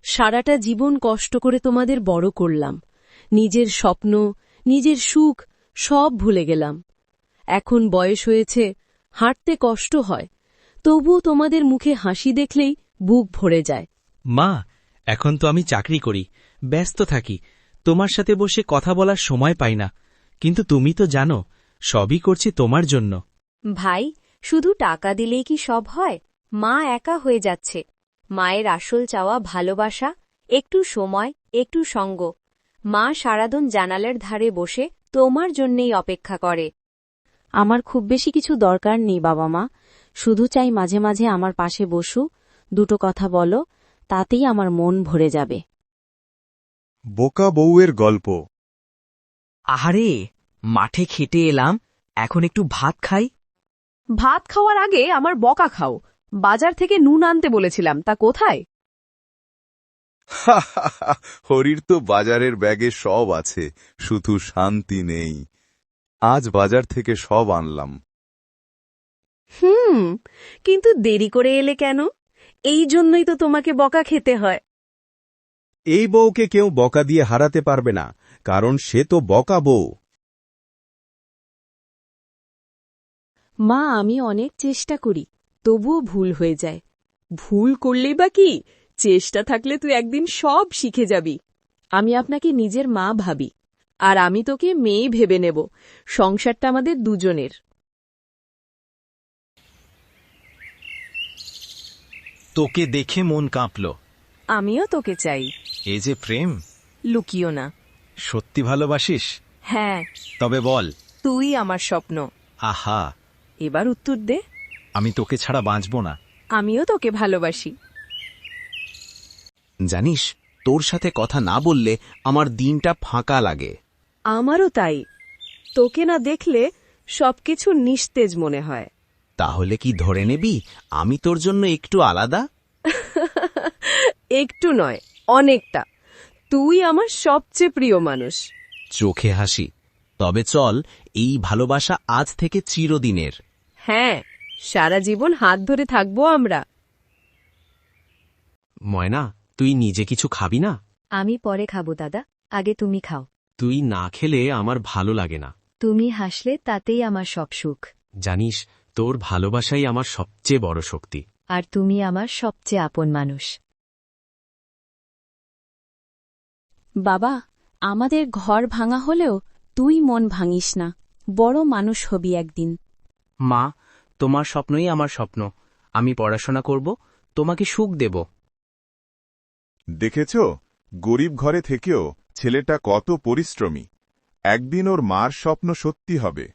সারাটা জীবন কষ্ট করে তোমাদের বড় করলাম, নিজের স্বপ্ন, নিজের সুখ সব ভুলে গেলাম। এখন বয়স হয়েছে, হাঁটতে কষ্ট হয়, তবুও তোমাদের মুখে হাসি দেখলেই বুক ভরে যায়। মা, এখন তো আমি চাকরি করি, ব্যস্ত থাকি, তোমার সাথে বসে কথা বলার সময় পাই না, কিন্তু তুমি তো জানো সবই করছি তোমার জন্য। ভাই, শুধু টাকা দিলেই কি সব হয়? মা একা হয়ে যাচ্ছে। মায়ের আসল চাওয়া ভালোবাসা, একটু সময়, একটু সঙ্গ। মা সারাদিন জানালার ধারে বসে তোমার জন্যেই অপেক্ষা করে। আমার খুব বেশি কিছু দরকার নেই বাবা মা, শুধু চাই মাঝে মাঝে আমার পাশে বসু, দুটো কথা বলো, তাতেই আমার মন ভরে যাবে। বোকা বউয়ের গল্প। আহারে, মাঠে খেটে এলাম, এখন একটু ভাত খাই। ভাত খাওয়ার আগে আমার বকা খাও। বাজার থেকে নুন আনতে বলেছিলাম, তা কোথায়? হরির তো বাজারের ব্যাগে সব আছে, শুধু শান্তি নেই। আজ বাজার থেকে সব আনলাম। কিন্তু দেরি করে এলে কেন? এই জন্যই তো তোমাকে বকা খেতে হয়। এই বউকে কেউ বকা দিয়ে হারাতে পারবে না, কারণ সে তো বকা বউ। মা, আমি অনেক চেষ্টা করি, তবুও ভুল হয়ে যায়। ভুল করলেই বা কি, চেষ্টা থাকলে তুই একদিন সব শিখে যাবি। আমি আপনাকে নিজের মা ভাবি, আর আমি তোকে মেয়ে ভেবে নেব। সংসারটা আমাদের দুজনের। তোকে দেখে মন কাঁপল। আমিও তোকে চাই। এ যে প্রেম! লুকিও না। সত্যি ভালোবাসিস? হ্যাঁ, তবে বল। তুই আমার স্বপ্ন। আহা, এবার উত্তর দে। আমি তোকে ছাড়া বাঁচব না। আমিও তোকে ভালোবাসি। জানিস, তোর সাথে কথা না বললে আমার দিনটা ফাঁকা লাগে। আমারও তাই। তোকে না দেখলে সবকিছু নিস্তেজ মনে হয়। তাহলে কি ধরে নেবি আমি তোর জন্য একটু আলাদা? একটু নয়, অনেকটা। তুই আমার সবচেয়ে প্রিয় মানুষ। চোখে হাসি। তবে চল, এই ভালোবাসা আজ থেকে চিরদিনের। হ্যাঁ, সারা জীবন হাত ধরে থাকবো আমরা। ময়না, তুই নিজে কিছু খাবি না? আমি পরে খাবো দাদা, আগে তুমি খাও। তুই না খেলে আমার ভালো লাগে না। তুমি হাসলে তাতেই আমার সব সুখ। জানিস, তোর ভালোবাসাই আমার সবচেয়ে বড় শক্তি। আর তুমি আমার সবচেয়ে আপন মানুষ। বাবা, আমাদের ঘর ভাঙা হলেও তুই মন ভাঙিস না, বড় মানুষ হবি একদিন। মা, তোমার স্বপ্নই আমার স্বপ্ন। আমি পড়াশোনা করব, তোমাকে সুখ দেব। দেখেছ, গরিব ঘরে থেকেও ছেলেটা কত পরিশ্রমী। একদিন ওর মার স্বপ্ন সত্যি হবে।